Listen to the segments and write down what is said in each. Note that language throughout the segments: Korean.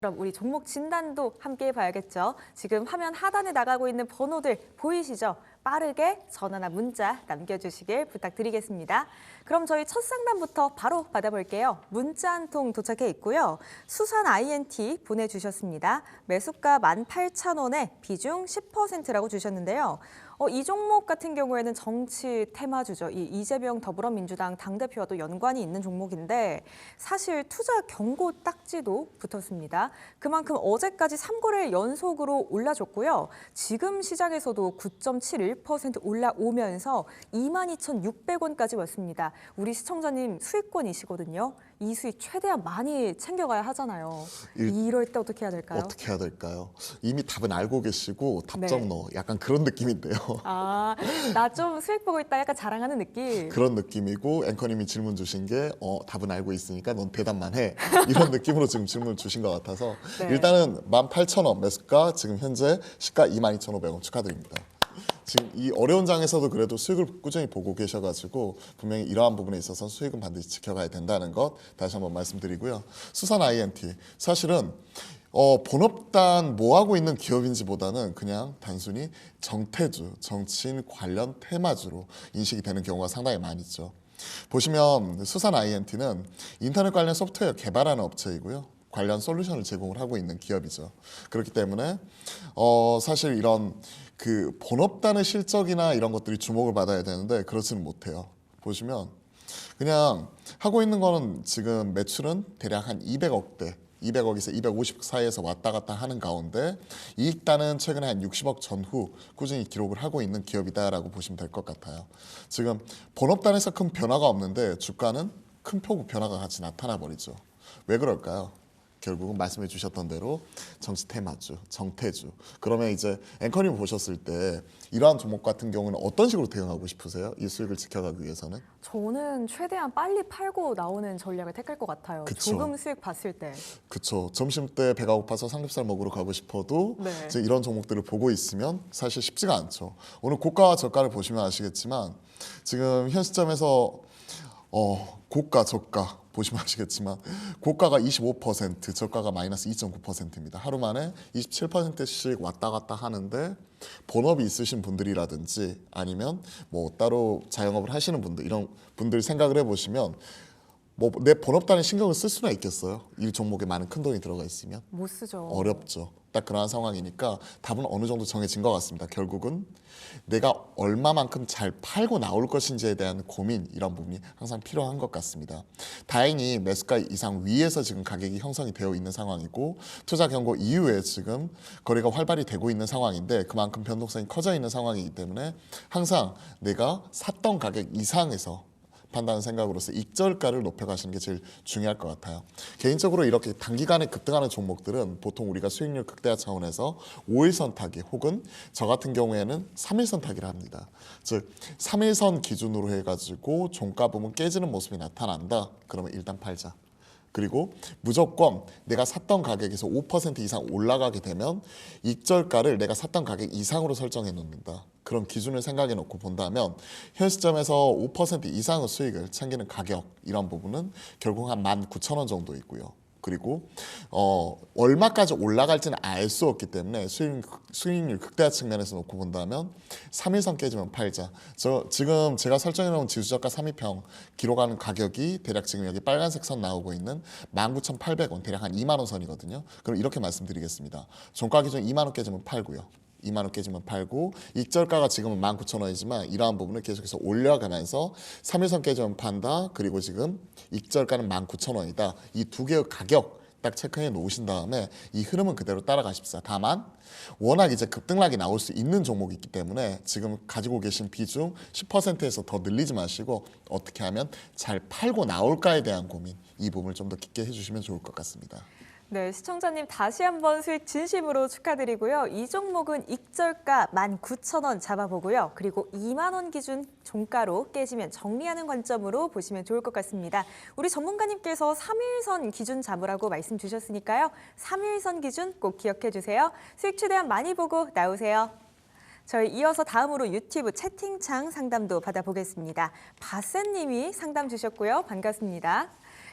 그럼 우리 종목 진단도 함께 봐야겠죠. 지금 화면 하단에 나가고 있는 번호들 보이시죠? 빠르게 전화나 문자 남겨주시길 부탁드리겠습니다. 그럼 저희 첫 상담부터 바로 받아볼게요. 문자 한 통 도착해 있고요. 수산 INT 보내주셨습니다. 매수가 18,000원에 비중 10%라고 주셨는데요. 이 종목 같은 경우에는 정치 테마주죠. 이 이재명 더불어민주당 당대표와도 연관이 있는 종목인데 사실 투자 경고 딱지도 붙었습니다. 그만큼 어제까지 3거래일 연속으로 올라줬고요. 지금 시장에서도 9.71% 올라오면서 22,600원까지 왔습니다. 우리 시청자님 수익권이시거든요. 이 수익 최대한 많이 챙겨가야 하잖아요. 이럴 때 어떻게 해야 될까요? 어떻게 해야 될까요? 이미 답은 알고 계시고 답정 네. 넣어. 약간 그런 느낌인데요. 아, 나 좀 수익 보고 있다 약간 자랑하는 느낌. 그런 느낌이고 앵커님이 질문 주신 게 답은 알고 있으니까 넌 대답만 해. 이런 느낌으로 지금 질문 주신 것 같아서 네. 일단은 18,000원 매수가 지금 현재 시가 22,500원 축하드립니다. 지금 이 어려운 장에서도 그래도 수익을 꾸준히 보고 계셔가지고 분명히 이러한 부분에 있어서 수익은 반드시 지켜가야 된다는 것 다시 한번 말씀드리고요. 수산 INT 사실은 본업단 뭐 하고 있는 기업인지보다는 그냥 단순히 정태주, 정치인 관련 테마주로 인식이 되는 경우가 상당히 많이 있죠. 보시면 수산 INT는 인터넷 관련 소프트웨어 개발하는 업체이고요. 관련 솔루션을 제공을 하고 있는 기업이죠. 그렇기 때문에 사실 이런 그 본업단의 실적이나 이런 것들이 주목을 받아야 되는데 그렇지는 못해요. 보시면 그냥 하고 있는 거는 지금 매출은 대략 한 200억대 200억에서 250억 사이에서 왔다 갔다 하는 가운데 이익단은 최근에 한 60억 전후 꾸준히 기록을 하고 있는 기업이다라고 보시면 될 것 같아요. 지금 본업단에서 큰 변화가 없는데 주가는 큰 폭의 변화가 같이 나타나 버리죠. 왜 그럴까요? 결국은 말씀해 주셨던 대로 정치 테마주, 정태주. 그러면 이제 앵커님 보셨을 때 이러한 종목 같은 경우는 어떤 식으로 대응하고 싶으세요? 이 수익을 지켜가기 위해서는? 저는 최대한 빨리 팔고 나오는 전략을 택할 것 같아요. 그쵸. 조금 수익 봤을 때. 그쵸. 점심 때 배가 고파서 삼겹살 먹으러 가고 싶어도 네. 이제 이런 종목들을 보고 있으면 사실 쉽지가 않죠. 오늘 고가와 저가를 보시면 아시겠지만 지금 현 시점에서 고가, 저가 보시면 아시겠지만 고가가 25%, 저가가 마이너스 2.9%입니다. 하루 만에 27%씩 왔다 갔다 하는데 본업이 있으신 분들이라든지 아니면 뭐 따로 자영업을 하시는 분들 이런 분들 생각을 해보시면 뭐 내 본업단에 신경을 쓸 수나 있겠어요? 이 종목에 많은 큰 돈이 들어가 있으면 못 쓰죠. 어렵죠. 딱 그러한 상황이니까 답은 어느 정도 정해진 것 같습니다. 결국은 내가 얼마만큼 잘 팔고 나올 것인지에 대한 고민 이런 부분이 항상 필요한 것 같습니다. 다행히 매수가 이상 위에서 지금 가격이 형성이 되어 있는 상황이고 투자 경고 이후에 지금 거래가 활발히 되고 있는 상황인데 그만큼 변동성이 커져 있는 상황이기 때문에 항상 내가 샀던 가격 이상에서 판다는 생각으로서 익절가를 높여가시는 게 제일 중요할 것 같아요. 개인적으로 이렇게 단기간에 급등하는 종목들은 보통 우리가 수익률 극대화 차원에서 5일선 타기 혹은 저 같은 경우에는 3일선 타기를 합니다. 즉 3일선 기준으로 해가지고 종가 부분 깨지는 모습이 나타난다. 그러면 일단 팔자. 그리고 무조건 내가 샀던 가격에서 5% 이상 올라가게 되면 익절가를 내가 샀던 가격 이상으로 설정해 놓는다. 그런 기준을 생각해 놓고 본다면 현 시점에서 5% 이상의 수익을 챙기는 가격 이런 부분은 결국 한 19,000원 정도 있고요. 그리고 얼마까지 올라갈지는 알 수 없기 때문에 수익률 극대화 측면에서 놓고 본다면 3일선 깨지면 팔자. 지금 제가 설정해 놓은 지수저가 3위평 기록하는 가격이 대략 지금 여기 빨간색 선 나오고 있는 19,800원 대략 한 2만 원 선이거든요. 그럼 이렇게 말씀드리겠습니다. 종가 기준 2만 원 깨지면 팔고요. 2만 원 깨지면 팔고 익절가가 지금은 19,000원이지만 이러한 부분을 계속해서 올려가면서 3일선 깨지면 판다. 그리고 지금 익절가는 19,000원이다. 이 두 개의 가격 딱 체크해 놓으신 다음에 이 흐름은 그대로 따라가십시오. 다만 워낙 이제 급등락이 나올 수 있는 종목이 있기 때문에 지금 가지고 계신 비중 10%에서 더 늘리지 마시고 어떻게 하면 잘 팔고 나올까에 대한 고민 이 부분을 좀 더 깊게 해주시면 좋을 것 같습니다. 네, 시청자님 다시 한번 수익 진심으로 축하드리고요. 이 종목은 익절가 19,000원 잡아보고요. 그리고 2만 원 기준 종가로 깨지면 정리하는 관점으로 보시면 좋을 것 같습니다. 우리 전문가님께서 3일선 기준 잡으라고 말씀 주셨으니까요. 3일선 기준 꼭 기억해 주세요. 수익 최대한 많이 보고 나오세요. 저희 이어서 다음으로 유튜브 채팅창 상담도 받아보겠습니다. 바센님이 상담 주셨고요. 반갑습니다.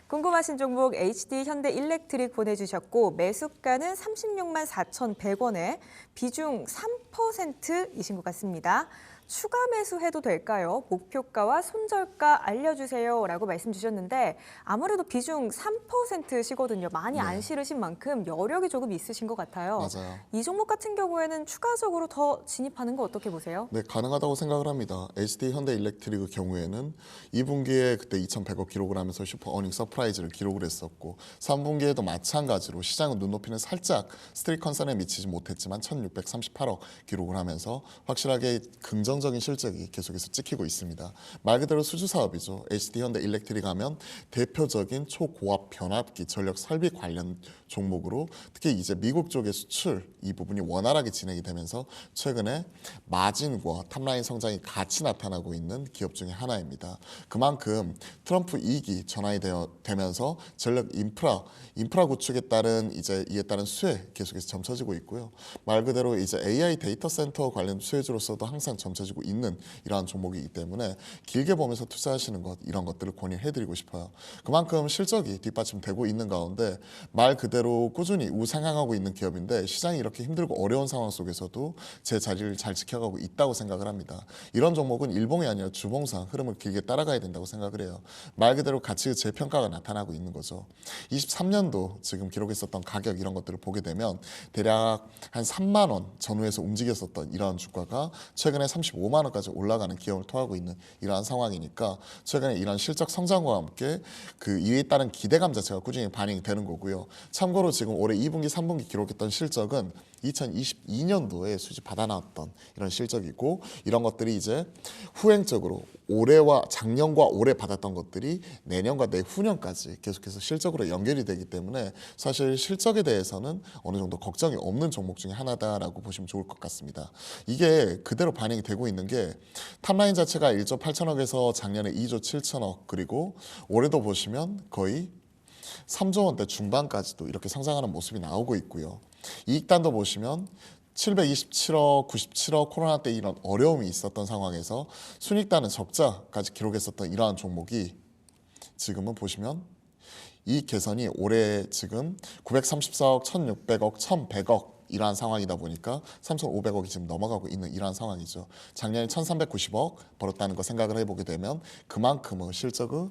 궁금하신 종목 HD 현대일렉트릭 보내주셨고 매수가는 36만 4,100원에 비중 3%이신 것 같습니다. 추가 매수해도 될까요? 목표가와 손절가 알려주세요 라고 말씀 주셨는데 아무래도 비중 3%시거든요. 많이 안 실으신 만큼 여력이 조금 있으신 것 같아요. 맞아요. 이 종목 같은 경우에는 추가적으로 더 진입하는 거 어떻게 보세요? 네, 가능하다고 생각을 합니다. HD 현대일렉트릭의 경우에는 2분기에 그때 2,100억 기록을 하면서 슈퍼 어닝 서프라이즈를 기록을 했었고 3분기에도 마찬가지로 시장은 눈높이는 살짝 스트릿 컨선에 미치지 못했지만 1,638억 기록을 하면서 확실하게 긍정적인 실적이 계속해서 찍히고 있습니다. 말 그대로 수주 사업이죠. HD 현대일렉트릭 하면 대표적인 초고압 변압기 전력 설비 관련 종목으로 특히 이제 미국 쪽의 수출 이 부분이 원활하게 진행이 되면서 최근에 마진과 탑라인 성장이 같이 나타나고 있는 기업 중에 하나입니다. 그만큼 트럼프 2기 전환이 되면서 전력 인프라 구축에 따른 이에 따른 수혜 계속해서 점쳐지고 있고요. 말 그대로 이제 AI 데이터 센터 관련 수혜주로서도 항상 점쳐지고 있는 이러한 종목이기 때문에 길게 보면서 투자하시는 것 이런 것들을 권유해드리고 싶어요. 그만큼 실적이 뒷받침되고 있는 가운데 말 그대로 꾸준히 우상향하고 있는 기업인데 시장이 이렇게 힘들고 어려운 상황 속에서도 제 자리를 잘 지켜가고 있다고 생각을 합니다. 이런 종목은 일봉이 아니라 주봉상 흐름을 길게 따라가야 된다고 생각을 해요. 말 그대로 가치 재평가가 나타나고 있는 거죠. 23년도 지금 기록했었던 가격 이런 것들을 보게 되면 대략 한 3만 원 전후에서 움직였었던 이러한 주가가 최근에 35만 원까지 올라가는 기업을 토하고 있는 이러한 상황이니까 최근에 이런 실적 성장과 함께 그 이에 따른 기대감 자체가 꾸준히 반영이 되는 거고요. 참고로 지금 올해 2분기, 3분기 기록했던 실적은 2022년도에 수지 받아 나왔던 이런 실적이고 이런 것들이 이제 후행적으로 올해와 작년과 올해 받았던 것들이 내년과 내후년까지 계속해서 실적으로 연결이 되기 때문에 사실 실적에 대해서는 어느 정도 걱정이 없는 종목 중에 하나다라고 보시면 좋을 것 같습니다. 이게 그대로 반영이 되고 있는 게 탑라인 자체가 1조 8천억에서 작년에 2조 7천억 그리고 올해도 보시면 거의 3조 원대 중반까지도 이렇게 성장하는 모습이 나오고 있고요. 이익단도 보시면 727억, 97억 코로나 때 이런 어려움이 있었던 상황에서 순이익단은 적자까지 기록했었던 이러한 종목이 지금은 보시면 이익 개선이 올해 지금 934억, 1,600억, 1,100억 이러한 상황이다 보니까 3,500억이 지금 넘어가고 있는 이러한 상황이죠. 작년에 1,390억 벌었다는 거 생각을 해보게 되면 그만큼의 실적의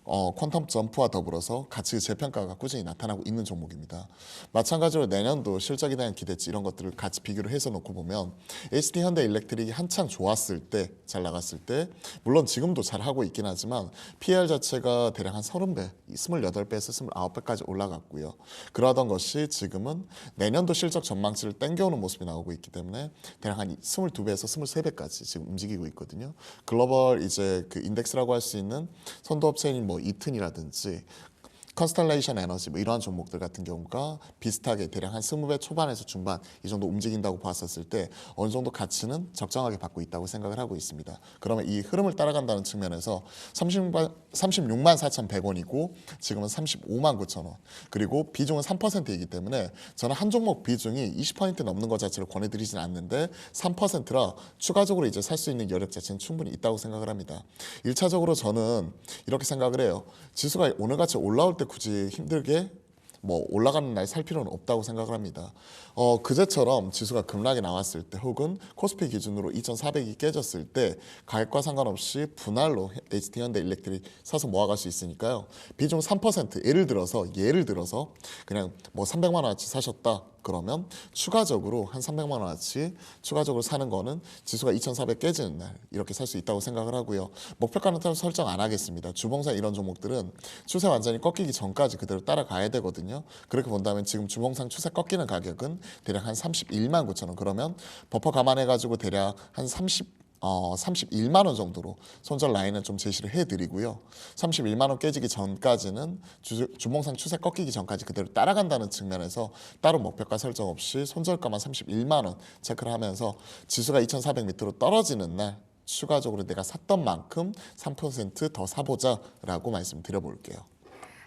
퀀텀 점프와 더불어서 가치 재평가가 꾸준히 나타나고 있는 종목입니다. 마찬가지로 내년도 실적에 대한 기대치 이런 것들을 같이 비교를 해서 놓고 보면 HD 현대일렉트릭이 한창 좋았을 때, 잘 나갔을 때 물론 지금도 잘 하고 있긴 하지만 PER 자체가 대략 한 30배, 28배에서 29배까지 올라갔고요. 그러던 것이 지금은 내년도 실적 전망치를 땡겨오는 모습이 나오고 있기 때문에 대략 한 22배에서 23배까지 지금 움직이고 있거든요. 글로벌 이제 그 인덱스라고 할 수 있는 선도업체인 뭐 이튼이라든지 컨스텔레이션 에너지 뭐 이러한 종목들 같은 경우가 비슷하게 대략 한 20배 초반에서 중반 이 정도 움직인다고 봤었을 때 어느 정도 가치는 적정하게 받고 있다고 생각을 하고 있습니다. 그러면 이 흐름을 따라간다는 측면에서 36만 4,100원이고 지금은 35만 9천 원 그리고 비중은 3%이기 때문에 저는 한 종목 비중이 20% 넘는 것 자체를 권해드리진 않는데 3%라 추가적으로 이제 살 수 있는 여력 자체는 충분히 있다고 생각을 합니다. 1차적으로 저는 이렇게 생각을 해요. 지수가 오늘같이 올라올 때 굳이 힘들게 뭐 올라가는 날 살 필요는 없다고 생각을 합니다. 그제처럼 지수가 급락이 나왔을 때 혹은 코스피 기준으로 2,400이 깨졌을 때 가격과 상관없이 분할로 HD 현대일렉트릭 사서 모아갈 수 있으니까요. 비중 3% 예를 들어서 그냥 뭐 300만 원어치 사셨다. 그러면 추가적으로 한 300만 원어치 추가적으로 사는 거는 지수가 2,400 깨지는 날 이렇게 살 수 있다고 생각을 하고요. 목표가는 설정 안 하겠습니다. 주봉상 이런 종목들은 추세 완전히 꺾이기 전까지 그대로 따라가야 되거든요. 그렇게 본다면 지금 주봉상 추세 꺾이는 가격은 대략 한 31만 9천 원 그러면 버퍼 감안해가지고 대략 한 31만 원 정도로 손절 라인은 좀 제시를 해드리고요. 31만 원 깨지기 전까지는 주봉상 추세 꺾이기 전까지 그대로 따라간다는 측면에서 따로 목표가 설정 없이 손절가만 31만 원 체크를 하면서 지수가 2,400 밑으로 떨어지는 날 추가적으로 내가 샀던 만큼 3%더 사보자라고 말씀드려볼게요.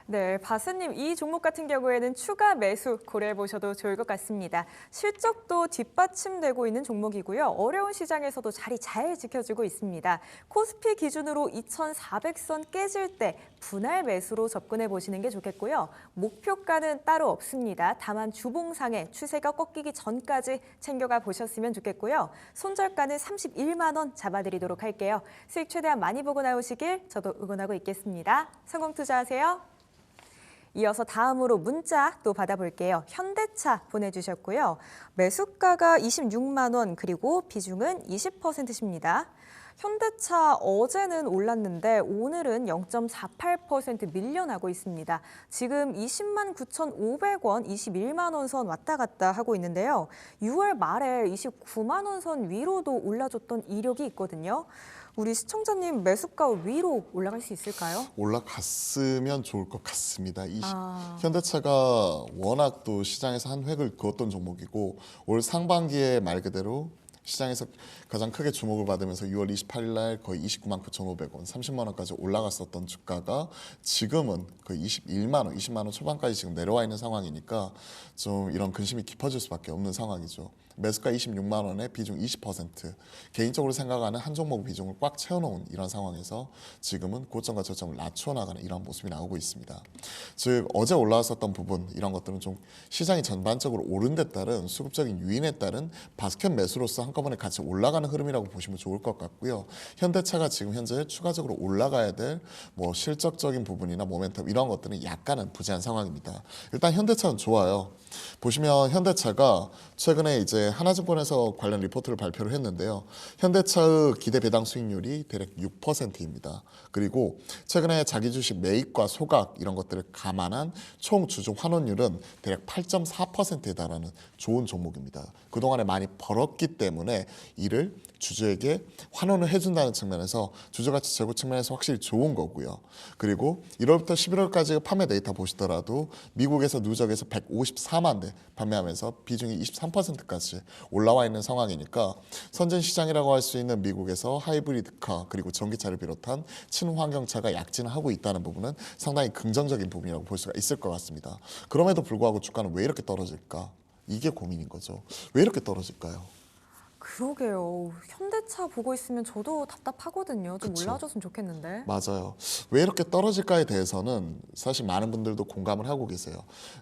네, 바스님 이 종목 같은 경우에는 추가 매수 고려해 보셔도 좋을 것 같습니다. 실적도 뒷받침되고 있는 종목이고요. 어려운 시장에서도 자리 잘 지켜주고 있습니다. 코스피 기준으로 2,400선 깨질 때 분할 매수로 접근해 보시는 게 좋겠고요. 목표가는 따로 없습니다. 다만 주봉상에 추세가 꺾이기 전까지 챙겨가 보셨으면 좋겠고요. 손절가는 31만 원 잡아드리도록 할게요. 수익 최대한 많이 보고 나오시길 저도 응원하고 있겠습니다. 성공 투자하세요. 이어서 다음으로 문자 또 받아볼게요. 현대차 보내주셨고요. 매수가가 26만 원 그리고 비중은 20%십니다. 현대차 어제는 올랐는데 오늘은 0.48% 밀려나고 있습니다. 지금 20만 9,500원, 21만 원 선 왔다 갔다 하고 있는데요. 6월 말에 29만 원 선 위로도 올라줬던 이력이 있거든요. 우리 시청자님 매수가 위로 올라갈 수 있을까요? 올라갔으면 좋을 것 같습니다. 현대차가 워낙 또 시장에서 한 획을 그었던 종목이고 올 상반기에 말 그대로 시장에서 가장 크게 주목을 받으면서 6월 28일 날 거의 29만 9,500원, 30만 원까지 올라갔었던 주가가 지금은 거의 21만 원, 20만 원 초반까지 지금 내려와 있는 상황이니까 좀 이런 근심이 깊어질 수밖에 없는 상황이죠. 매수가 26만 원에 비중 20%. 개인적으로 생각하는 한 종목 비중을 꽉 채워놓은 이런 상황에서 지금은 고점과 저점을 낮춰 나가는 이런 모습이 나오고 있습니다. 즉 어제 올라왔었던 부분 이런 것들은 좀 시장이 전반적으로 오른 데 따른 수급적인 유인에 따른 바스켓 매수로서 한꺼번에 같이 올라가는 흐름이라고 보시면 좋을 것 같고요. 현대차가 지금 현재 추가적으로 올라가야 될 뭐 실적적인 부분이나 모멘텀 이런 것들은 약간은 부재한 상황입니다. 일단 현대차는 좋아요. 보시면 현대차가 최근에 이제 하나증권에서 관련 리포트를 발표를 했는데요. 현대차의 기대 배당 수익률이 대략 6%입니다. 그리고 최근에 자기 주식 매입과 소각 이런 것들을 감안한 총 주주 환원율은 대략 8.4%에 달하는 좋은 종목입니다. 그동안에 많이 벌었기 때문에 이를 주주에게 환원을 해준다는 측면에서 주주가치 제고 측면에서 확실히 좋은 거고요. 그리고 1월부터 11월까지 판매 데이터 보시더라도 미국에서 누적에서 154만 대 판매하면서 비중이 23%까지 올라와 있는 상황이니까 선진 시장이라고 할 수 있는 미국에서 하이브리드카 그리고 전기차를 비롯한 친환경차가 약진하고 있다는 부분은 상당히 긍정적인 부분이라고 볼 수가 있을 것 같습니다. 그럼에도 불구하고 주가는 왜 이렇게 떨어질까? 이게 고민인 거죠. 왜 이렇게 떨어질까요? 그러게요. 현대차 보고 있으면 저도 답답하거든요. 좀 그쵸. 올라와줬으면 좋겠는데. 맞아요. 왜 이렇게 떨어질까에 대해서는 사실 많은 분들도 공감을 하고 계세요.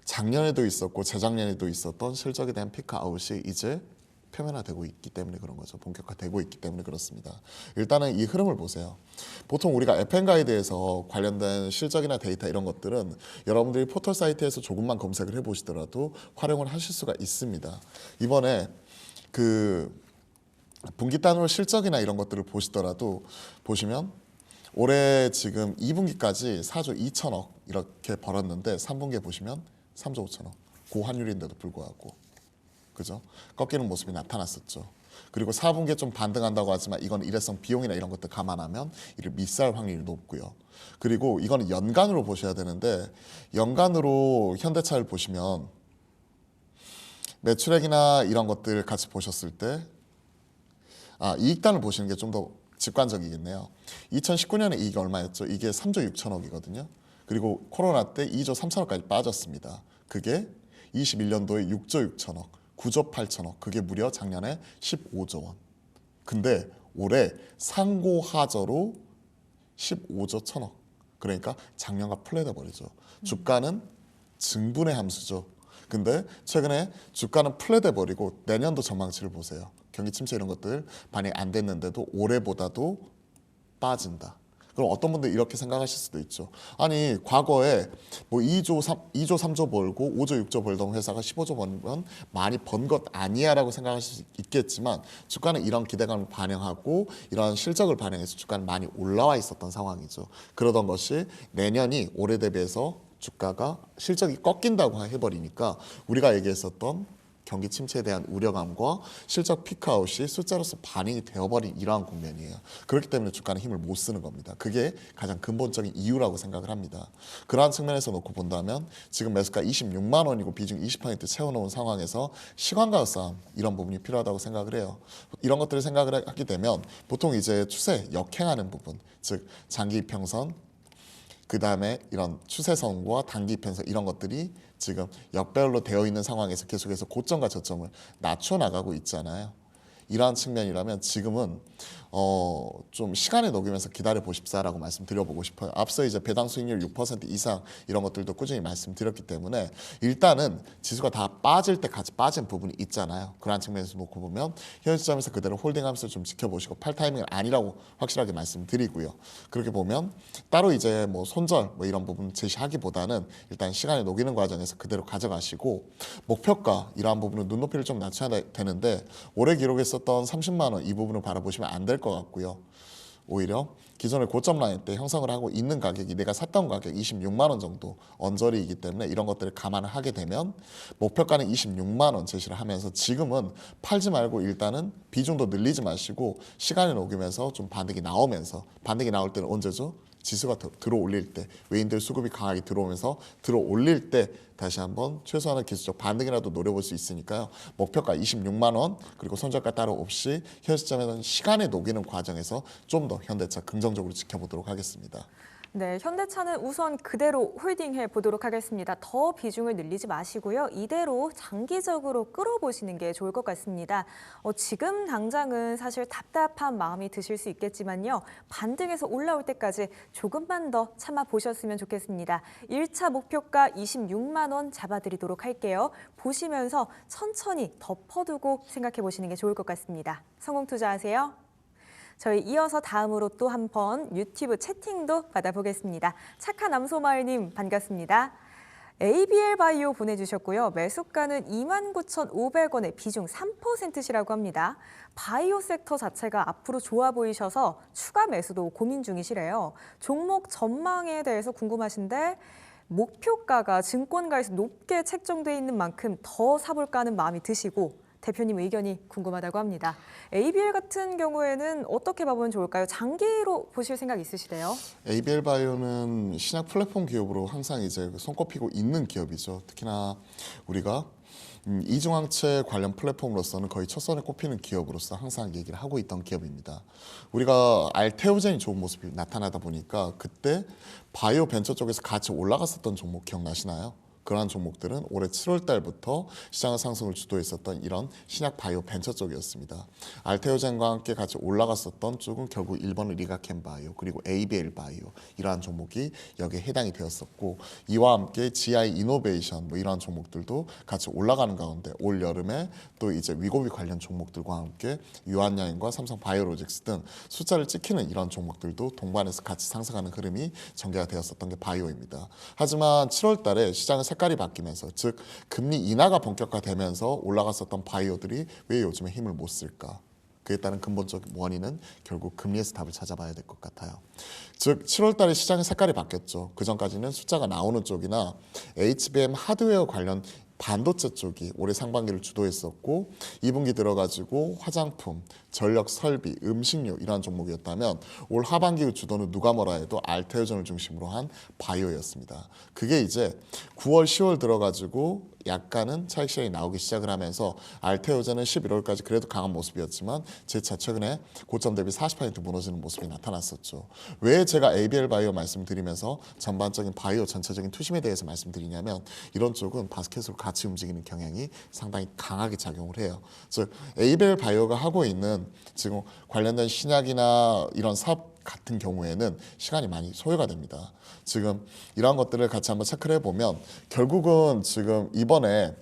작년에도 있었고 재작년에도 있었던 실적에 대한 피크 아웃이 이제 표면화되고 있기 때문에 그런 거죠. 본격화되고 있기 때문에 그렇습니다. 일단은 이 흐름을 보세요. 보통 우리가 FM 가이드에서 관련된 실적이나 데이터 이런 것들은 여러분들이 포털 사이트에서 조금만 검색을 해보시더라도 활용을 하실 수가 있습니다. 이번에 분기 단위로 실적이나 이런 것들을 보시더라도 보시면 올해 지금 2분기까지 4조 2천억 이렇게 벌었는데 3분기에 보시면 3조 5천억 고환율인데도 불구하고 그죠? 꺾이는 모습이 나타났었죠. 그리고 4분기에 좀 반등한다고 하지만 이건 일회성 비용이나 이런 것들 감안하면 이를 미스할 확률이 높고요. 그리고 이거는 연간으로 보셔야 되는데 연간으로 현대차를 보시면 매출액이나 이런 것들 같이 보셨을 때 이익단을 보시는 게 좀 더 직관적이겠네요. 2019년에 이익이 얼마였죠? 이게 3조 6천억이거든요. 그리고 코로나 때 2조 3천억까지 빠졌습니다. 그게 21년도에 6조 6천억, 9조 8천억, 그게 무려 작년에 15조 원. 근데 올해 상고하저로 15조 천억. 그러니까 작년과 플랫해 버리죠. 주가는 증분의 함수죠. 근데 최근에 주가는 플랫해 버리고 내년도 전망치를 보세요. 경기 침체 이런 것들 반영이 안 됐는데도 올해보다도 빠진다. 그럼 어떤 분들 이렇게 생각하실 수도 있죠. 아니 과거에 뭐 2조 3조 벌고 5조 6조 벌던 회사가 15조 벌면 많이 번 것 아니야 라고 생각하실 수 있겠지만 주가는 이런 기대감을 반영하고 이런 실적을 반영해서 주가는 많이 올라와 있었던 상황이죠. 그러던 것이 내년이 올해 대비해서 주가가 실적이 꺾인다고 해버리니까 우리가 얘기했었던 경기 침체에 대한 우려감과 실적 피크아웃이 숫자로서 반영이 되어버린 이러한 국면이에요. 그렇기 때문에 주가는 힘을 못 쓰는 겁니다. 그게 가장 근본적인 이유라고 생각을 합니다. 그러한 측면에서 놓고 본다면 지금 매수가 26만 원이고 비중 20% 채워놓은 상황에서 시간과 싸움 이런 부분이 필요하다고 생각을 해요. 이런 것들을 생각을 하게 되면 보통 이제 추세 역행하는 부분, 즉 장기 이평선 그 다음에 이런 추세선과 단기 이평선 이런 것들이 지금 역배열로 되어 있는 상황에서 계속해서 고점과 저점을 낮춰 나가고 있잖아요. 이러한 측면이라면 지금은 좀 시간에 녹이면서 기다려 보십사라고 말씀드려보고 싶어요. 앞서 이제 배당 수익률 6% 이상 이런 것들도 꾸준히 말씀드렸기 때문에 일단은 지수가 다 빠질 때 같이 빠진 부분이 있잖아요. 그러한 측면에서 놓고 보면 현 시점에서 그대로 홀딩하면서 좀 지켜보시고 팔 타이밍은 아니라고 확실하게 말씀드리고요. 그렇게 보면 따로 이제 뭐 손절 뭐 이런 부분 제시하기보다는 일단 시간에 녹이는 과정에서 그대로 가져가시고 목표가 이러한 부분은 눈높이를 좀 낮춰야 되는데 올해 기록했었던 30만 원 이 부분을 바라보시면 안 될 것 같고요. 오히려 기존의 고점 라인 때 형성을 하고 있는 가격이 내가 샀던 가격 26만 원 정도 언저리이기 때문에 이런 것들을 감안을 하게 되면 목표가는 26만 원 제시를 하면서 지금은 팔지 말고 일단은 비중도 늘리지 마시고 시간을 녹이면서 좀 반등이 나오면서 반등이 나올 때는 언제죠? 지수가 들어올릴 때 외인들 수급이 강하게 들어오면서 들어올릴 때 다시 한번 최소한의 기술적 반등이라도 노려볼 수 있으니까요. 목표가 26만 원 그리고 손절가 따로 없이 현 시점에는 시간에 녹이는 과정에서 좀 더 현대차 긍정적으로 지켜보도록 하겠습니다. 네, 현대차는 우선 그대로 홀딩해 보도록 하겠습니다. 더 비중을 늘리지 마시고요. 이대로 장기적으로 끌어보시는 게 좋을 것 같습니다. 지금 당장은 사실 답답한 마음이 드실 수 있겠지만요. 반등해서 올라올 때까지 조금만 더 참아보셨으면 좋겠습니다. 1차 목표가 26만 원 잡아드리도록 할게요. 보시면서 천천히 덮어두고 생각해 보시는 게 좋을 것 같습니다. 성공 투자하세요. 저희 이어서 다음으로 또 한 번 유튜브 채팅도 받아보겠습니다. 착한 남소마을님 반갑습니다. ABL 바이오 보내주셨고요. 매수가는 29,500원에 비중 3%시라고 합니다. 바이오 섹터 자체가 앞으로 좋아 보이셔서 추가 매수도 고민 중이시래요. 종목 전망에 대해서 궁금하신데 목표가가 증권가에서 높게 책정돼 있는 만큼 더 사볼까 하는 마음이 드시고 대표님 의견이 궁금하다고 합니다. ABL 같은 경우에는 어떻게 봐보면 좋을까요? 장기로 보실 생각 있으시대요? ABL 바이오는 신약 플랫폼 기업으로 항상 이제 손꼽히고 있는 기업이죠. 특히나 우리가 이중항체 관련 플랫폼으로서는 거의 첫 선에 꼽히는 기업으로서 항상 얘기를 하고 있던 기업입니다. 우리가 알테오젠이 좋은 모습이 나타나다 보니까 그때 바이오 벤처 쪽에서 같이 올라갔었던 종목 기억나시나요? 그러한 종목들은 올해 7월 달부터 시장 상승을 주도했었던 이런 신약 바이오 벤처 쪽이었습니다. 알테오젠과 함께 같이 올라갔었던 쪽은 결국 일본의 리가켄 바이오 그리고 ABL 바이오 이러한 종목이 여기에 해당이 되었었고 이와 함께 GI 이노베이션 뭐 이러한 종목들도 같이 올라가는 가운데 올 여름에 또 이제 위고비 관련 종목들과 함께 유한양행과 삼성 바이오로직스 등 숫자를 찍히는 이런 종목들도 동반해서 같이 상승하는 흐름이 전개가 되었었던 게 바이오입니다. 하지만 7월 달에 시장의 색깔이 바뀌면서 즉 금리 인하가 본격화되면서 올라갔었던 바이오들이 왜 요즘에 힘을 못 쓸까? 그에 따른 근본적 원인은 결국 금리에서 답을 찾아봐야 될 것 같아요. 즉 7월 달에 시장의 색깔이 바뀌었죠. 그 전까지는 숫자가 나오는 쪽이나 HBM 하드웨어 관련 반도체 쪽이 올해 상반기를 주도했었고 2분기 들어가지고 화장품, 전력 설비, 음식료 이러한 종목이었다면 올 하반기 주도는 누가 뭐라 해도 알테오전을 중심으로 한 바이오였습니다. 그게 이제 9월, 10월 들어가지고 약간은 차익 실현이 나오기 시작을 하면서 알테오젠은 11월까지 그래도 강한 모습이었지만 재차 최근에 고점 대비 40% 무너지는 모습이 나타났었죠. 왜 제가 ABL 바이오 말씀드리면서 전반적인 바이오 전체적인 투심에 대해서 말씀드리냐면 이런 쪽은 바스켓으로 같이 움직이는 경향이 상당히 강하게 작용을 해요. 즉 ABL 바이오가 하고 있는 지금 관련된 신약이나 이런 사업 같은 경우에는 시간이 많이 소요가 됩니다. 지금 이러한 것들을 같이 한번 체크를 해보면 결국은 지금 이번에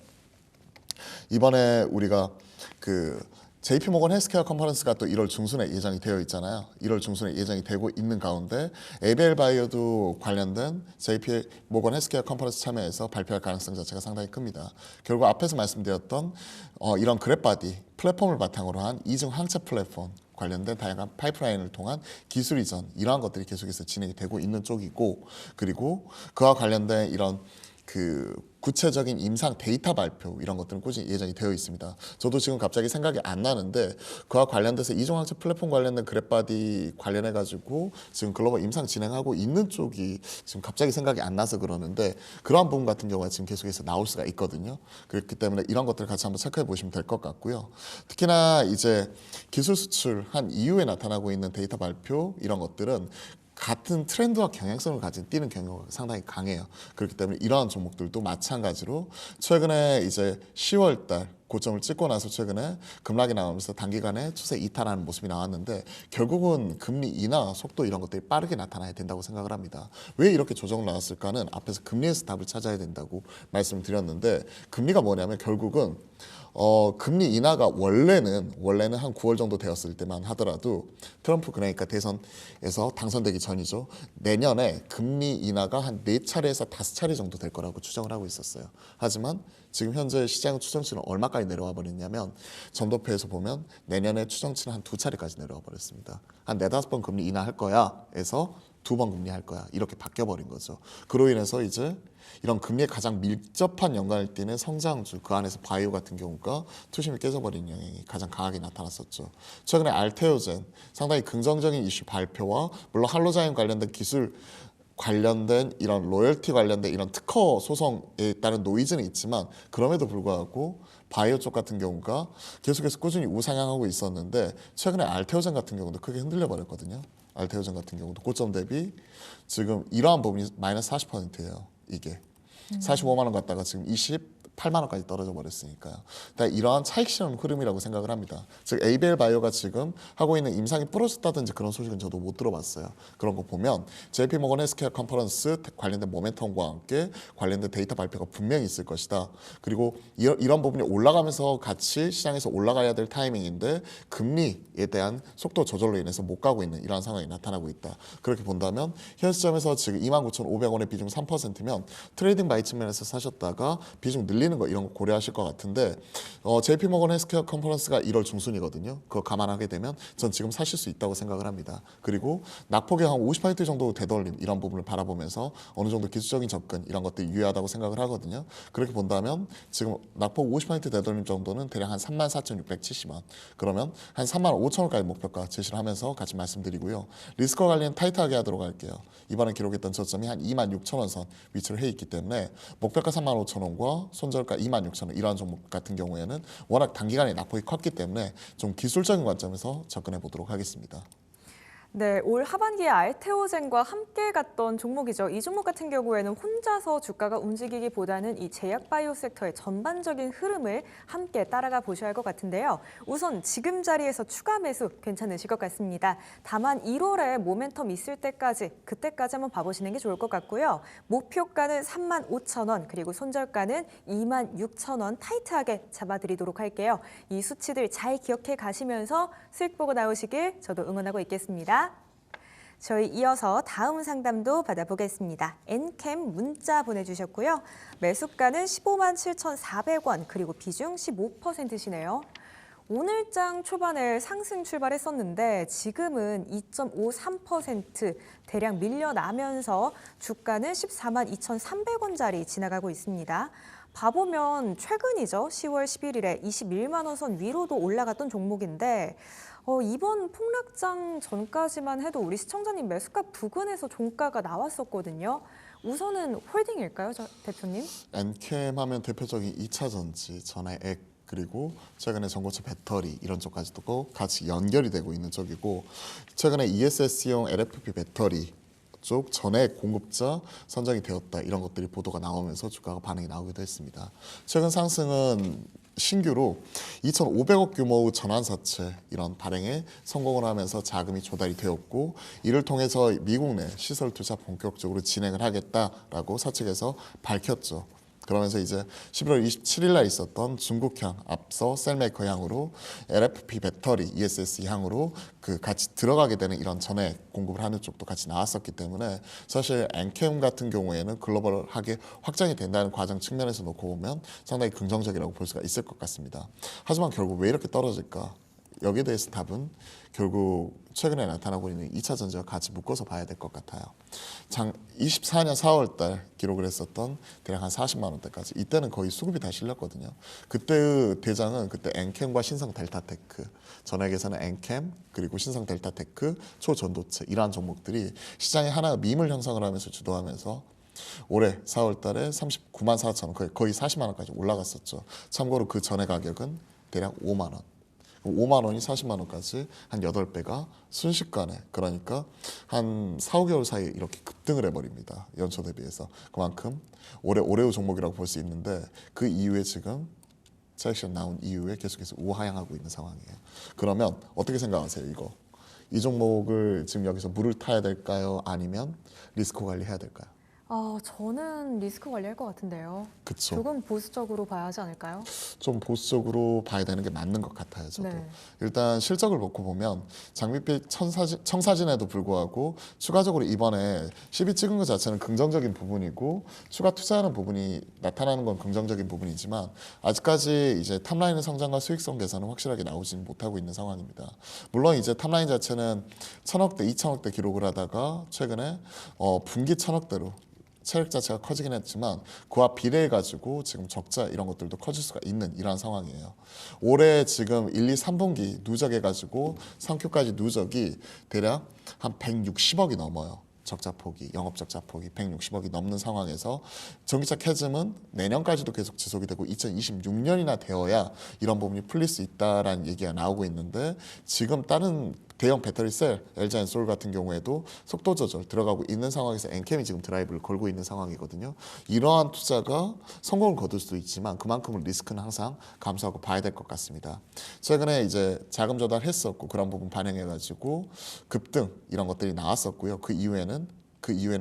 우리가 그 JP모건 헬스케어 컨퍼런스가 또 1월 중순에 예정이 되어 있잖아요. 1월 중순에 예정이 되고 있는 가운데 ABL 바이오도 관련된 JP모건 헬스케어 컨퍼런스 참여해서 발표할 가능성 자체가 상당히 큽니다. 결국 앞에서 말씀드렸던 이런 그랩바디 플랫폼을 바탕으로 한 이중 항체 플랫폼 관련된 다양한 파이프라인을 통한 기술 이전 이러한 것들이 계속해서 진행이 되고 있는 쪽이고 그리고 그와 관련된 이런 그 구체적인 임상 데이터 발표 이런 것들은 꾸준히 예정이 되어 있습니다. 저도 지금 갑자기 생각이 안 나는데 그와 관련돼서 이중항체 플랫폼 관련된 그랩바디 관련해 가지고 지금 글로벌 임상 진행하고 있는 쪽이 지금 갑자기 생각이 안 나서 그러는데 그러한 부분 같은 경우가 지금 계속해서 나올 수가 있거든요. 그렇기 때문에 이런 것들을 같이 한번 체크해 보시면 될 것 같고요. 특히나 이제 기술 수출한 이후에 나타나고 있는 데이터 발표 이런 것들은 같은 트렌드와 경향성을 가진 뛰는 경우가 상당히 강해요. 그렇기 때문에 이러한 종목들도 마찬가지로 최근에 이제 10월 달 고점을 찍고 나서 최근에 급락이 나오면서 단기간에 추세 이탈하는 모습이 나왔는데 결국은 금리 인하 속도 이런 것들이 빠르게 나타나야 된다고 생각을 합니다. 왜 이렇게 조정을 나왔을까는 앞에서 금리에서 답을 찾아야 된다고 말씀을 드렸는데 금리가 뭐냐면 결국은 금리 인하가 원래는 한 9월 정도 되었을 때만 하더라도 트럼프 그러니까 대선에서 당선되기 전이죠. 내년에 금리 인하가 한 4차례에서 5차례 정도 될 거라고 추정을 하고 있었어요. 하지만 지금 현재 시장 추정치는 얼마까지 내려와 버렸냐면 점도표에서 보면 내년에 추정치는 한 2차례까지 내려와 버렸습니다. 한 4-5번 금리 인하할 거야 해서 2번 금리 할 거야 이렇게 바뀌어버린 거죠. 그로 인해서 이제 이런 금리에 가장 밀접한 연관을 띠는 성장주 그 안에서 바이오 같은 경우가 투심이 깨져버린 영향이 가장 강하게 나타났었죠. 최근에 알테오젠 상당히 긍정적인 이슈 발표와 물론 할로자인 관련된 기술 관련된 이런 로열티 관련된 이런 특허 소송에 따른 노이즈는 있지만 그럼에도 불구하고 바이오 쪽 같은 경우가 계속해서 꾸준히 우상향하고 있었는데 최근에 알테오젠 같은 경우도 크게 흔들려 버렸거든요. 알테오젠 같은 경우도 고점 대비 지금 이러한 부분이 마이너스 40%예요. 이게 45만 원 갔다가 지금 28만 원까지 떨어져 버렸으니까요. 그러니까 이러한 차익 실현 흐름이라고 생각을 합니다. 즉 ABL 바이오가 지금 하고 있는 임상이 부러졌다든지 그런 소식은 저도 못 들어봤어요. 그런 거 보면 JP 모건 헬스케어 컨퍼런스 관련된 모멘텀과 함께 관련된 데이터 발표가 분명히 있을 것이다. 그리고 이런 부분이 올라가면서 같이 시장에서 올라가야 될 타이밍인데 금리에 대한 속도 조절로 인해서 못 가고 있는 이러한 상황이 나타나고 있다. 그렇게 본다면 현 시점에서 지금 29,500원의 비중 3%면 트레이딩 바이 측면에서 사셨다가 비중 늘리는 거 이런 거 고려하실 것 같은데 JP 모건 헬스케어 컨퍼런스가 1월 중순이거든요. 그거 감안하게 되면 전 지금 사실 수 있다고 생각을 합니다. 그리고 낙폭의 한 50% 정도 되돌림 이런 부분을 바라보면서 어느 정도 기술적인 접근 이런 것들이 유효하다고 생각을 하거든요. 그렇게 본다면 지금 낙폭 50% 되돌림 정도는 대략 한 34,670원 그러면 한 35,000원까지 목표가 제시를 하면서 같이 말씀드리고요. 리스크와 관련 타이트하게 하도록 할게요. 이번에 기록했던 저점이 한 26,000원 선 위치를 해 있기 때문에 목표가 35,000원과 손절가 26,000원 이러한 종목 같은 경우에는 워낙 단기간에 낙폭이 컸기 때문에 좀 기술적인 관점에서 접근해 보도록 하겠습니다. 네, 올 하반기에 알테오젠과 함께 갔던 종목이죠. 이 종목 같은 경우에는 혼자서 주가가 움직이기보다는 이 제약바이오 섹터의 전반적인 흐름을 함께 따라가 보셔야 할 것 같은데요. 우선 지금 자리에서 추가 매수 괜찮으실 것 같습니다. 다만 1월에 모멘텀 있을 때까지 그때까지 한번 봐보시는 게 좋을 것 같고요. 목표가는 35,000원 그리고 손절가는 26,000원 타이트하게 잡아드리도록 할게요. 이 수치들 잘 기억해 가시면서 수익 보고 나오시길 저도 응원하고 있겠습니다. 저희 이어서 다음 상담도 받아보겠습니다. 엔캠 문자 보내주셨고요. 매수가는 15만 7,400원 그리고 비중 15%시네요. 오늘장 초반에 상승 출발했었는데 지금은 2.53% 대략 밀려나면서 주가는 14만 2,300원짜리 지나가고 있습니다. 봐보면 최근이죠. 10월 11일에 21만 원 선 위로도 올라갔던 종목인데 이번 폭락장 전까지만 해도 우리 시청자님 매수가 부근에서 종가가 나왔었거든요. 우선은 홀딩일까요, 대표님? 엔캠 하면 대표적인 2차 전지, 전해액 그리고 최근에 전고체 배터리 이런 쪽까지도 같이 연결이 되고 있는 쪽이고 최근에 ESS용 LFP 배터리 쪽 전액 공급자 선정이 되었다 이런 것들이 보도가 나오면서 주가가 반응이 나오기도 했습니다. 최근 상승은 신규로 2,500억 규모의 전환사채 이런 발행에 성공을 하면서 자금이 조달이 되었고 이를 통해서 미국 내 시설 투자 본격적으로 진행을 하겠다라고 사측에서 밝혔죠. 그러면서 이제 11월 27일 날 있었던 중국향 앞서 셀메이커 향으로 LFP 배터리 ESS 향으로 그 같이 들어가게 되는 이런 전액 공급을 하는 쪽도 같이 나왔었기 때문에 사실 엔캠 같은 경우에는 글로벌하게 확장이 된다는 과정 측면에서 놓고 보면 상당히 긍정적이라고 볼 수가 있을 것 같습니다. 하지만 결국 왜 이렇게 떨어질까? 여기에 대해서 답은 결국 최근에 나타나고 있는 2차 전지와 같이 묶어서 봐야 될 것 같아요. 24년 4월 달 기록을 했었던 대략 한 40만 원대까지 이때는 거의 수급이 다 실렸거든요. 그때의 대장은 그때 엔캠과 신성 델타테크 전액에서는 엔캠 그리고 신성 델타테크 초전도체 이러한 종목들이 시장에 하나 밈을 형성을 하면서 주도하면서 올해 4월 달에 39만 4천 원 거의 40만 원까지 올라갔었죠. 참고로 그 전에 가격은 대략 5만 원. 5만 원이 40만 원까지 한 8배가 순식간에 그러니까 한 4, 5개월 사이에 이렇게 급등을 해버립니다. 연초 대비해서. 그만큼 올해 오레오 종목이라고 볼 수 있는데 그 이후에 지금 세액션 나온 이후에 계속해서 우하향하고 있는 상황이에요. 그러면 어떻게 생각하세요, 이거? 이 종목을 지금 여기서 물을 타야 될까요? 아니면 리스크 관리해야 될까요? 저는 리스크 관리할 것 같은데요. 그쵸. 조금 보수적으로 봐야 하지 않을까요? 좀 보수적으로 봐야 되는 게 맞는 것 같아요, 저도. 네. 일단 실적을 놓고 보면 장밋빛 청사진에도 불구하고 추가적으로 이번에 12 찍은 것 자체는 긍정적인 부분이고 추가 투자하는 부분이 나타나는 건 긍정적인 부분이지만 아직까지 이제 탑라인의 성장과 수익성 개선은 확실하게 나오지는 못하고 있는 상황입니다. 물론 이제 탑라인 자체는 1,000억대, 2,000억대 기록을 하다가 최근에 분기 1,000억대로 체력 자체가 커지긴 했지만 그와 비례해 가지고 지금 적자 이런 것들도 커질 수가 있는 이러한 상황이에요. 올해 지금 1, 2, 3분기 누적해 가지고 3Q까지 누적이 대략 한 160억이 넘어요. 적자 폭이, 영업 적자 폭이 160억이 넘는 상황에서 전기차 캐즘은 내년까지도 계속 지속이 되고 2026년이나 되어야 이런 부분이 풀릴 수 있다라는 얘기가 나오고 있는데 지금 다른 대형 배터리 셀, LG엔솔 같은 경우에도 속도 조절 들어가고 있는 상황에서 엔캠이 지금 드라이브를 걸고 있는 상황이거든요. 이러한 투자가 성공을 거둘 수도 있지만 그만큼은 리스크는 항상 감수하고 봐야 될 것 같습니다. 최근에 이제 자금 조달했었고 그런 부분 반영해가지고 급등 이런 것들이 나왔었고요. 그 이후에는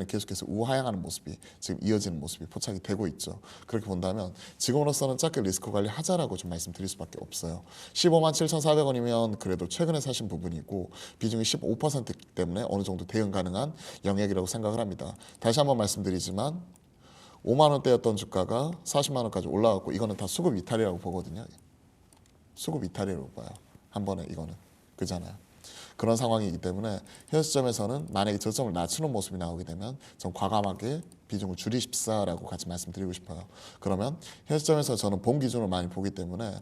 계속해서 우하향하는 모습이 지금 이어지는 모습이 포착이 되고 있죠. 그렇게 본다면 지금으로서는 짧게 리스크 관리하자라고 좀 말씀드릴 수밖에 없어요. 15만 7,400원이면 그래도 최근에 사신 부분이고 비중이 15%이기 때문에 어느 정도 대응 가능한 영역이라고 생각을 합니다. 다시 한번 말씀드리지만 5만 원대였던 주가가 40만 원까지 올라갔고 이거는 다 수급 이탈이라고 보거든요. 수급 이탈이라고 봐요. 한 번에 이거는 그잖아요. 그런 상황이기 때문에 현 시점에서는 만약에 저점을 낮추는 모습이 나오게 되면 좀 과감하게 비중을 줄이십사라고 같이 말씀드리고 싶어요. 그러면 현 시점에서 저는 본 기준으로 많이 보기 때문에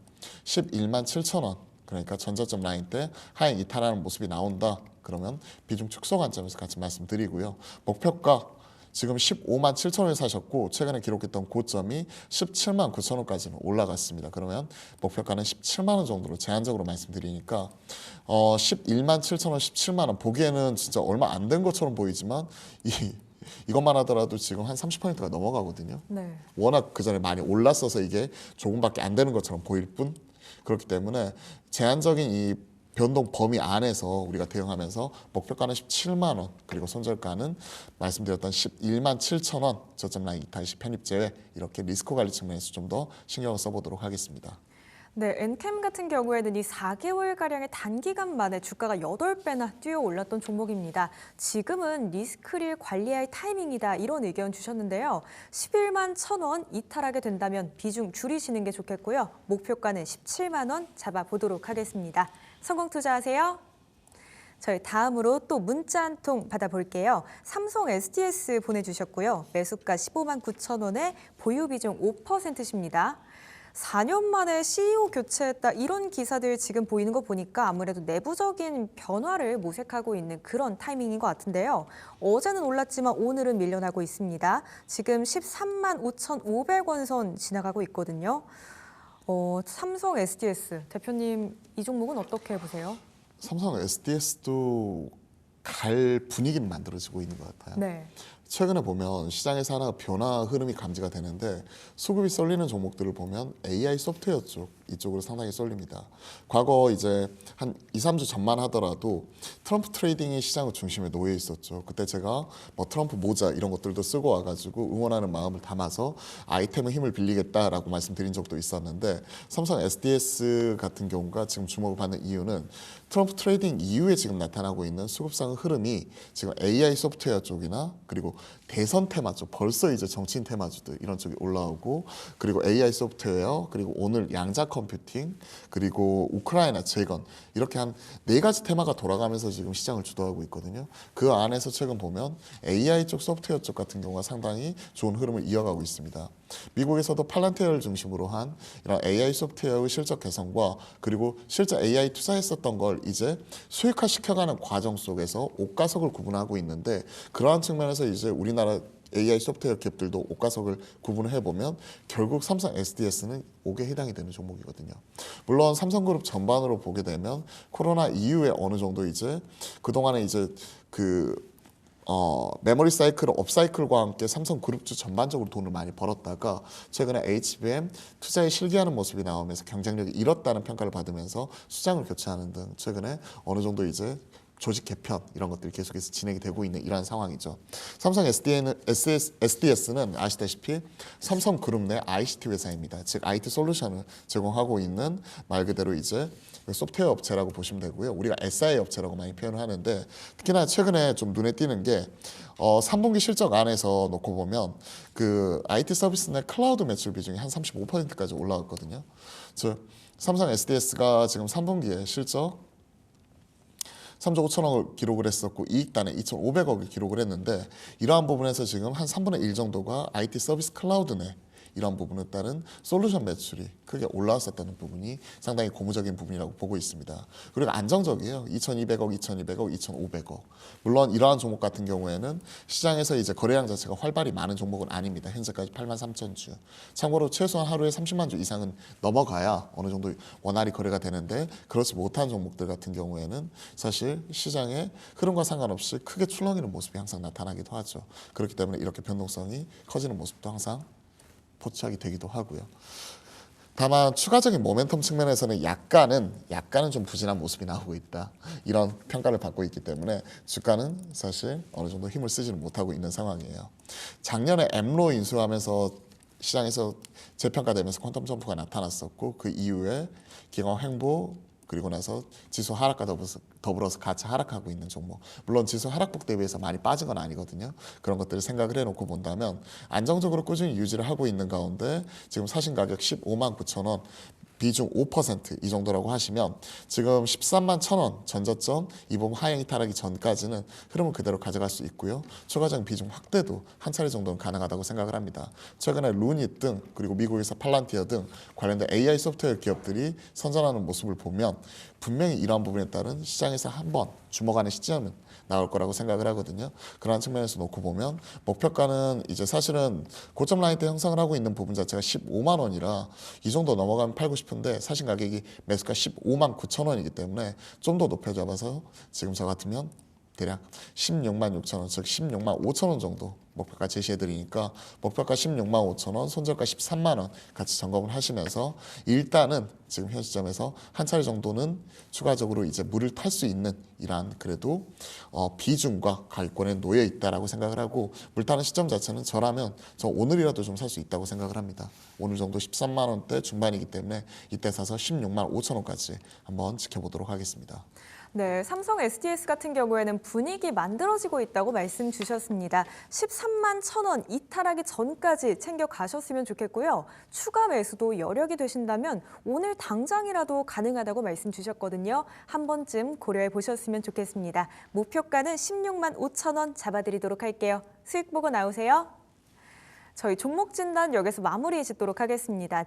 11만 7천 원 그러니까 전저점 라인 때 하향 이탈하는 모습이 나온다. 그러면 비중 축소 관점에서 같이 말씀드리고요. 목표가 지금 15만 7천 원에 사셨고 최근에 기록했던 고점이 17만 9천 원까지는 올라갔습니다. 그러면 목표가는 17만 원 정도로 제한적으로 말씀드리니까 11만 7천 원, 17만 원 보기에는 진짜 얼마 안 된 것처럼 보이지만 이것만 하더라도 지금 한 30%가 넘어가거든요. 네. 워낙 그전에 많이 올랐어서 이게 조금밖에 안 되는 것처럼 보일 뿐 그렇기 때문에 제한적인 이 변동 범위 안에서 우리가 대응하면서 목표가는 17만 원 그리고 손절가는 말씀드렸던 11만 7천 원 저점 라인 이탈 시 편입 제외 이렇게 리스크 관리 측면에서 좀 더 신경을 써보도록 하겠습니다. 네, 엔캠 같은 경우에는 이 4개월가량의 단기간 만에 주가가 8배나 뛰어 올랐던 종목입니다. 지금은 리스크를 관리할 타이밍이다 이런 의견 주셨는데요. 11만 1,000원 이탈하게 된다면 비중 줄이시는 게 좋겠고요. 목표가는 17만 원 잡아보도록 하겠습니다. 성공 투자하세요. 저희 다음으로 또 문자 한 통 받아볼게요. 삼성 SDS 보내주셨고요. 매수가 15만 9천 원에 보유 비중 5%십니다. 4년 만에 CEO 교체했다 이런 기사들 지금 보이는 거 보니까 아무래도 내부적인 변화를 모색하고 있는 그런 타이밍인 것 같은데요. 어제는 올랐지만 오늘은 밀려나고 있습니다. 지금 13만 5,500원 선 지나가고 있거든요. 삼성 SDS 대표님 이 종목은 어떻게 보세요? 삼성 SDS도 갈 분위기는 만들어지고 있는 것 같아요. 네. 최근에 보면 시장에서 하나 변화 흐름이 감지가 되는데 수급이 쏠리는 종목들을 보면 AI 소프트웨어 쪽 이쪽으로 상당히 쏠립니다. 과거 이제 한 2, 3주 전만 하더라도 트럼프 트레이딩이 시장의 중심에 놓여 있었죠. 그때 제가 뭐 트럼프 모자 이런 것들도 쓰고 와가지고 응원하는 마음을 담아서 아이템의 힘을 빌리겠다라고 말씀드린 적도 있었는데 삼성 SDS 같은 경우가 지금 주목을 받는 이유는 트럼프 트레이딩 이후에 지금 나타나고 있는 수급상 흐름이 지금 AI 소프트웨어 쪽이나 그리고 대선 테마 쪽 벌써 이제 정치인 테마주들 이런 쪽이 올라오고 그리고 AI 소프트웨어 그리고 오늘 양자 컴퓨팅 그리고 우크라이나 재건 이렇게 한 4가지 테마가 돌아가면서 지금 시장을 주도하고 있거든요. 그 안에서 최근 보면 AI 쪽 소프트웨어 쪽 같은 경우가 상당히 좋은 흐름을 이어가고 있습니다. 미국에서도 팔란티어를 중심으로 한 이런 AI 소프트웨어의 실적 개선과 그리고 실제 AI 투자했었던 걸 이제 수익화 시켜가는 과정 속에서 옥가석을 구분하고 있는데 그러한 측면에서 이제 우리나라 AI 소프트웨어 기업들도 옷가석을 구분을 해보면 결국 삼성 SDS는 옥에 해당이 되는 종목이거든요. 물론 삼성그룹 전반으로 보게 되면 코로나 이후에 어느 정도 이제 그동안에 이제 메모리 사이클, 업사이클과 함께 삼성그룹주 전반적으로 돈을 많이 벌었다가 최근에 HBM 투자에 실기하는 모습이 나오면서 경쟁력이 잃었다는 평가를 받으면서 수장을 교체하는 등 최근에 어느 정도 이제 조직 개편 이런 것들이 계속해서 진행이 되고 있는 이러한 상황이죠. 삼성 SDS는 아시다시피 삼성그룹 내 ICT 회사입니다. 즉 IT 솔루션을 제공하고 있는 말 그대로 이제 소프트웨어 업체라고 보시면 되고요. 우리가 SI 업체라고 많이 표현을 하는데 특히나 최근에 좀 눈에 띄는 게 3분기 실적 안에서 놓고 보면 그 IT 서비스 내 클라우드 매출 비중이 한 35%까지 올라왔거든요. 즉 삼성 SDS가 지금 3분기에 실적 3조 5천억을 기록을 했었고 이익단에 2,500억을 기록을 했는데 이러한 부분에서 지금 한 3분의 1 정도가 IT 서비스 클라우드 내 이러한 부분에 따른 솔루션 매출이 크게 올라왔었다는 부분이 상당히 고무적인 부분이라고 보고 있습니다. 그리고 안정적이에요. 2,200억, 2,200억, 2,500억. 물론 이러한 종목 같은 경우에는 시장에서 이제 거래량 자체가 활발히 많은 종목은 아닙니다. 현재까지 83,000주. 참고로 최소한 하루에 30만 주 이상은 넘어가야 어느 정도 원활히 거래가 되는데 그렇지 못한 종목들 같은 경우에는 사실 시장의 흐름과 상관없이 크게 출렁이는 모습이 항상 나타나기도 하죠. 그렇기 때문에 이렇게 변동성이 커지는 모습도 항상 포착이 되기도 하고요. 다만 추가적인 모멘텀 측면에서는 약간은 좀 부진한 모습이 나오고 있다. 이런 평가를 받고 있기 때문에 주가는 사실 어느 정도 힘을 쓰지는 못하고 있는 상황이에요. 작년에 엠로 인수하면서 시장에서 재평가되면서 퀀텀 점프가 나타났었고 그 이후에 기관 횡보 그리고 나서 지수 하락과 더불어서 같이 하락하고 있는 종목. 물론 지수 하락폭 대비해서 많이 빠진 건 아니거든요. 그런 것들을 생각을 해놓고 본다면 안정적으로 꾸준히 유지를 하고 있는 가운데 지금 사신 가격 15만 9천 원, 비중 5%이 정도라고 하시면 지금 13만 1,000원 전저점 이 부분 하향이 타락이 전까지는 흐름을 그대로 가져갈 수 있고요. 추가적인 비중 확대도 한 차례 정도는 가능하다고 생각을 합니다. 최근에 루닛 등 그리고 미국에서 팔란티어 등 관련된 AI 소프트웨어 기업들이 선전하는 모습을 보면 분명히 이러한 부분에 따른 시장에서 한번 주목하는 시점은 나올 거라고 생각을 하거든요. 그러한 측면에서 놓고 보면 목표가는 이제 사실은 고점 라인 때 형성을 하고 있는 부분 자체가 15만 원이라 이 정도 넘어가면 팔고 싶은데 사신 가격이 매수가 15만 9천 원이기 때문에 좀 더 높여 잡아서 지금 저 같으면 대략 16만 6천 원, 즉 16만 5천 원 정도 목표가 제시해드리니까 목표가 16만 5천 원, 손절가 13만 원 같이 점검을 하시면서 일단은 지금 현 시점에서 한 차례 정도는 추가적으로 이제 물을 탈 수 있는 이러한 그래도 비중과 가격권에 놓여 있다라고 생각을 하고 물 타는 시점 자체는 저라면 저 오늘이라도 좀 살 수 있다고 생각을 합니다. 오늘 정도 13만 원대 중반이기 때문에 이때 사서 16만 5천 원까지 한번 지켜보도록 하겠습니다. 네, 삼성 SDS 같은 경우에는 분위기 만들어지고 있다고 말씀 주셨습니다. 13만 1,000원 이탈하기 전까지 챙겨 가셨으면 좋겠고요. 추가 매수도 여력이 되신다면 오늘 당장이라도 가능하다고 말씀 주셨거든요. 한 번쯤 고려해 보셨으면 좋겠습니다. 목표가는 16만 5천 원 잡아드리도록 할게요. 수익 보고 나오세요. 저희 종목 진단 여기서 마무리 짓도록 하겠습니다.